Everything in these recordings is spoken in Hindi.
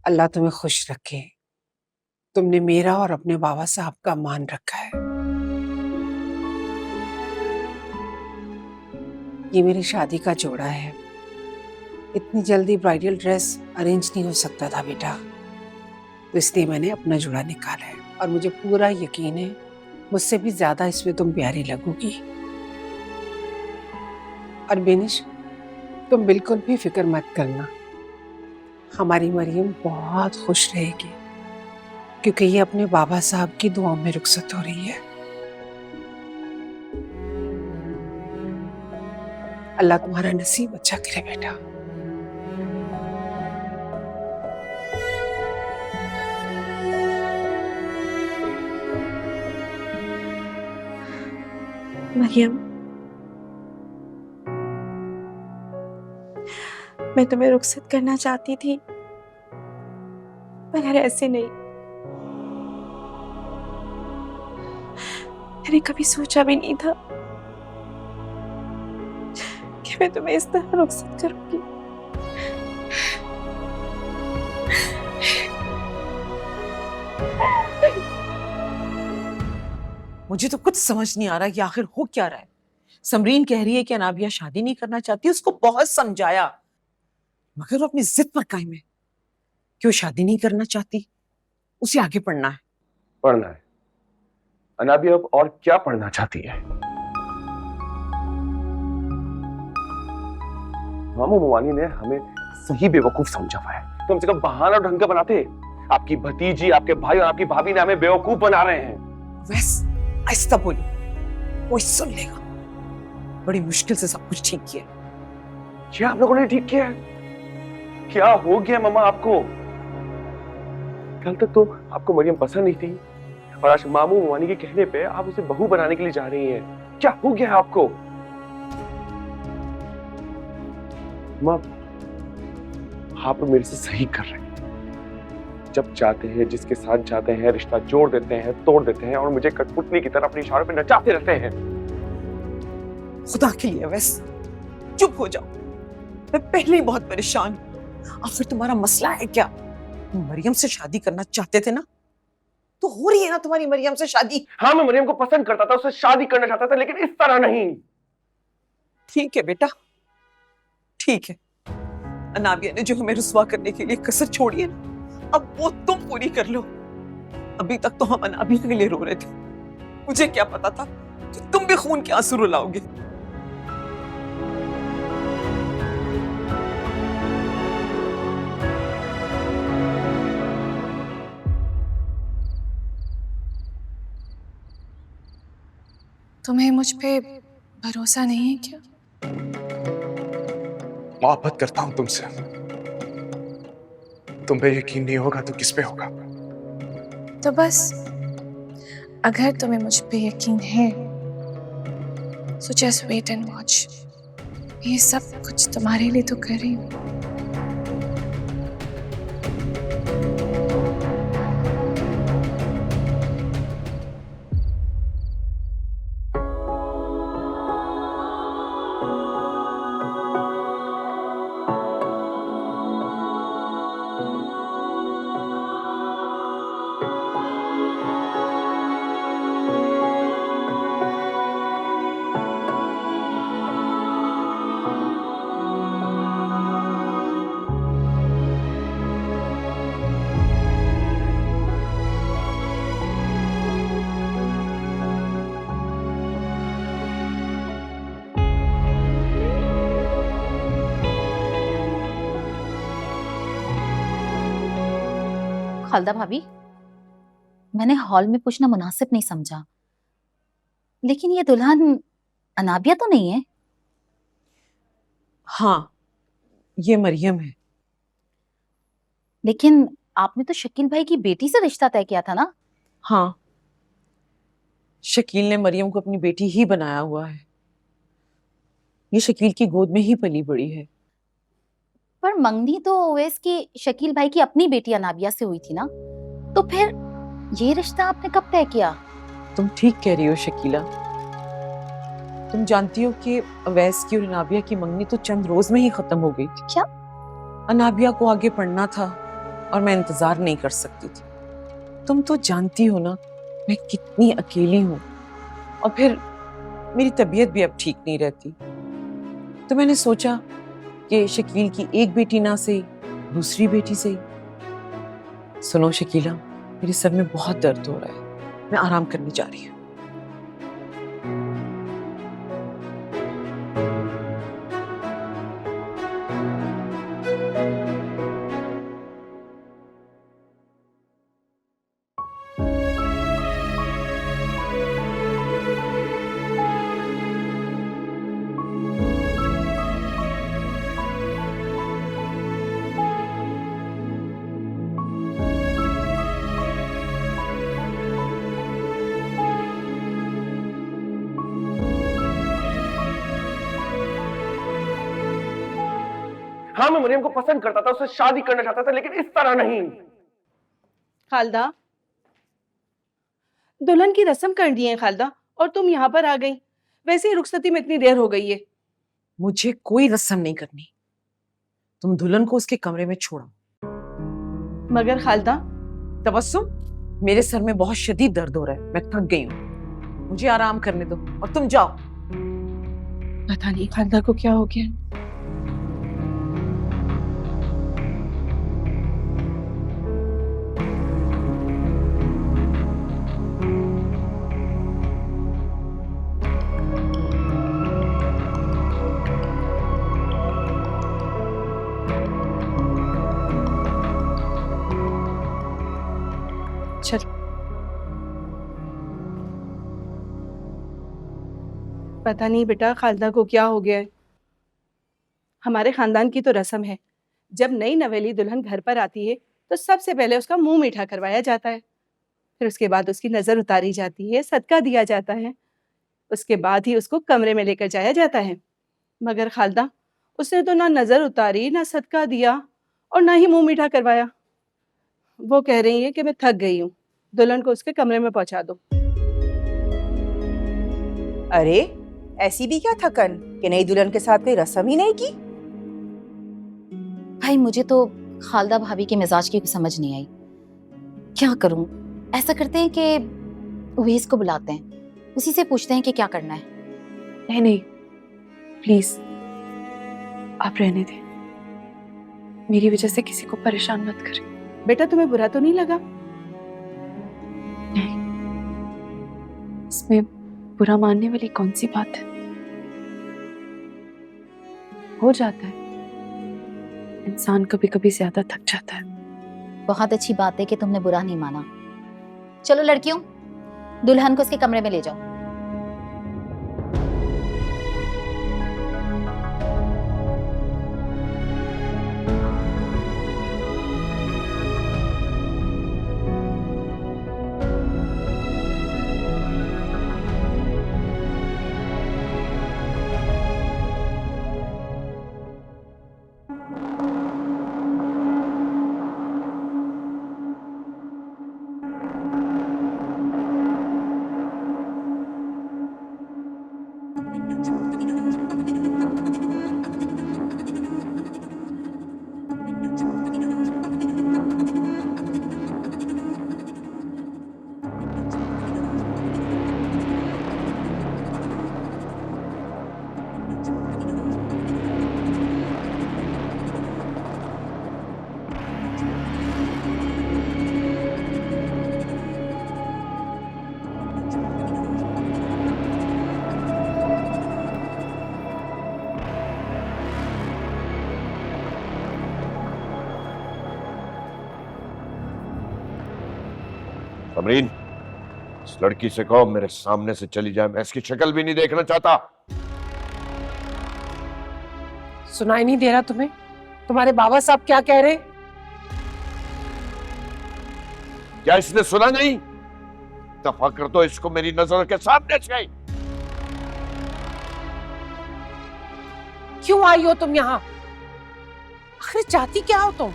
अल्लाह तुम्हें खुश रखे। तुमने मेरा और अपने बाबा साहब का मान रखा है। ये मेरी शादी का जोड़ा है। इतनी जल्दी ब्राइडल ड्रेस अरेंज नहीं हो सकता था बेटा, तो इसलिए मैंने अपना जोड़ा निकाला है और मुझे पूरा यकीन है मुझसे भी ज्यादा इसमें तुम प्यारी लगोगी। और बेनिश, तुम बिल्कुल भी फिक्र मत करना, हमारी मरियम बहुत खुश रहेगी क्योंकि ये अपने बाबा साहब की दुआओं में रुखसत हो रही है। अल्लाह तुम्हारा नसीब अच्छा करे बेटा। मरियम, मैं तुम्हें रुखसत करना चाहती थी, मगर ऐसे नहीं। मैंने कभी सोचा भी नहीं था कि मैं तुम्हें इस तरह रुखसत करूंगी। मुझे तो कुछ समझ नहीं आ रहा कि आखिर हो क्या रहा है। समरीन कह रही है कि अनाबिया शादी नहीं करना चाहती, उसको बहुत समझाया मगर वो अपनी जिद पर कायम है कि वो शादी नहीं करना चाहती, उसे आगे पढ़ना है। पढ़ना है? अनाबिया अब और क्या पढ़ना चाहती है? मामू मुवानी ने हमें सही बेवकूफ समझा हुआ है। कम से कम बहाना ढंग का बनाते। आपकी भतीजी, आपके भाई और आपकी भाभी ने हमें बेवकूफ बना रहे हैं। वैस आहिस्ता बोलो, वो सुन लेगा। बड़ी मुश्किल से सब कुछ ठीक किया। क्या आप लोगों ने ठीक किया है? क्या हो गया मामा आपको? कल तक तो आपको मरियम पसंद नहीं थी और आज मामू मुवानी के कहने पे आप उसे बहू बनाने के लिए जा रही हैं। क्या हो गया है आपको? मां, आप मेरे से सही कर रहे हैं। जब चाहते हैं, जिसके साथ जाते हैं, रिश्ता जोड़ देते हैं, तोड़ देते हैं और मुझे कठपुतली की तरह अपने इशारों पे नचाते रहते हैं। खुदा के लिए वैस चुप हो जाओ, मैं पहले ही बहुत परेशान हूं। आखिर तुम्हारा मसला है क्या? मरियम से शादी करना चाहते थे ना, तो हो रही है ना तुम्हारी मरियम से शादी। हाँ, मैं मरियम को पसंद करता था, उससे शादी करना चाहता था, लेकिन इस तरह नहीं। ठीक है बेटा, ठीक है। अनाबिया ने जो हमें रुसवा करने के लिए कसर छोड़ी है ना, अब वो तुम पूरी कर लो। अभी तक तो हम अनाबिया के लिए रो रहे थे, मुझे क्या पता था कि तुम भी खून के आंसू रुलाओगे। तुम्हें मुझ पे भरोसा नहीं है क्या? मोहब्बत करता हूं तुमसे। तुम पे यकीन नहीं होगा तो किस पे होगा? तो बस, अगर तुम्हें मुझ पे यकीन है so just wait and watch। ये सब कुछ तुम्हारे लिए तो कर रही हूँ। खालदा भाभी, मैंने हॉल में पूछना मुनासिब नहीं समझा, लेकिन ये दुल्हन अनाबिया तो नहीं है? हाँ, ये मरियम है। लेकिन आपने तो शकील भाई की बेटी से रिश्ता तय किया था ना? हाँ, शकील ने मरियम को अपनी बेटी ही बनाया हुआ है। ये शकील की गोद में ही पली बड़ी है। पर मंगनी तो ओवैस की शकील भाई की अपनी बेटी अनाबिया से हुई थी ना, तो फिर ये रिश्ता आपने कब तय किया? तुम ठीक कह रही हो शकीला। तुम जानती हो कि अवैस की और अनाबिया की मंगनी तो चंद रोज में ही खत्म हो गई थी। क्या? अनाबिया को आगे पढ़ना था और मैं इंतजार नहीं कर सकती थी। तुम तो जानती हो ना मैं कितनी अकेली हूँ, और फिर मेरी तबीयत भी अब ठीक नहीं रहती। तो मैंने सोचा कि शकील की एक बेटी ना सही, दूसरी बेटी सही। सुनो शकीला, मेरे सर में बहुत दर्द हो रहा है, मैं आराम करने जा रही हूँ। हाँ, मैं मरियम को पसंद करता था, उससे शादी करना चाहता था, लेकिन इस तरह नहीं। खालदा, दुल्हन की रस्म कर दी है खालदा, और तुम यहाँ पर आ गई। वैसे ही रुखसती में इतनी देर हो गई है। मुझे कोई रस्म नहीं करनी, तुम दुल्हन को उसके कमरे में छोड़ो। मगर खालदा, तबस्सुम, मेरे सर में बहुत शदीद दर्द हो रहा है, मैं थक गई हूँ, मुझे आराम करने दो और तुम जाओ। पता नहीं खालदा को क्या हो गया। चलो, पता नहीं बेटा खालदा को क्या हो गया है। हमारे खानदान की तो रस्म है, जब नई नवेली दुल्हन घर पर आती है तो सबसे पहले उसका मुंह मीठा करवाया जाता है, फिर उसके बाद उसकी नजर उतारी जाती है, सदका दिया जाता है, उसके बाद ही उसको कमरे में लेकर जाया जाता है। मगर खालदा, उसने तो ना नजर उतारी, ना सदका दिया और ना ही मुंह मीठा करवाया। वो कह रही है कि मैं थक गई हूँ, दुल्हन को उसके कमरे में पहुंचा दो। अरे ऐसी भी क्या थकन कि नई दुल्हन के साथ कोई रस्म ही नहीं की। भाई मुझे तो खालदा भाभी के मिजाज की कुछ समझ नहीं आई। क्या करूं? ऐसा करते हैं कि उवैस को बुलाते हैं, उसी से पूछते हैं कि क्या करना है। नहीं नहीं, प्लीज आप रहने दें, मेरी वजह से किसी को परेशान मत करें। बेटा तुम्हें बुरा तो नहीं लगा? नहीं, इसमें बुरा मानने वाली कौन सी बात है। हो जाता है, इंसान कभी कभी ज्यादा थक जाता है। बहुत अच्छी बात है कि तुमने बुरा नहीं माना। चलो लड़कियों, दुल्हन को उसके कमरे में ले जाओ। समरीन, इस लड़की से कहो मेरे सामने से चली जाए, मैं इसकी शक्ल भी नहीं देखना चाहता। सुनाई नहीं दे रहा तुम्हें? तुम्हारे बाबा साहब क्या कह रहे? क्या इसने सुना नहीं? दफा कर दो इसको मेरी नजरों के सामने से। क्यों आई हो तुम यहाँ? आखिर चाहती क्या हो तुम?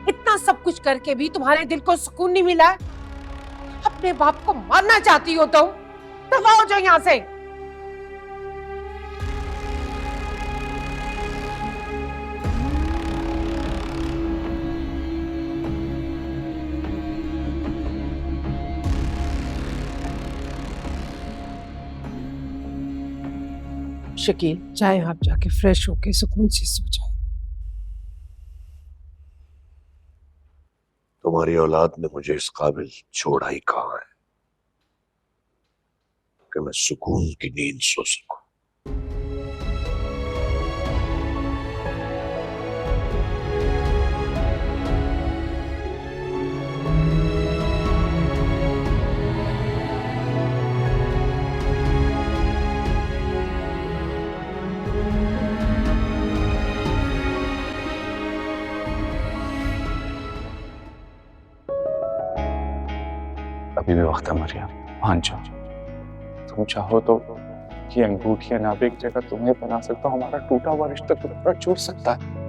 इतना सब कुछ करके भी तुम्हारे दिल को सुकून नहीं मिला? अपने बाप को मारना चाहती हो तुम? दफा हो जाओ यहाँ से। शकील चाहे आप जाके फ्रेश होके सुकून से सो जाए। तुम्हारी औलाद ने मुझे इस काबिल छोड़ा ही कहाँ है कि मैं सुकून की नींद सो सकूं। अभी भी वक्त है मरियम, मान जाओ। तुम चाहो तो ये अंगूठी नाभिक जगह तुम्हें बना सकता हूँ, हमारा टूटा हुआ रिश्ता दोबारा जुड़ सकता है।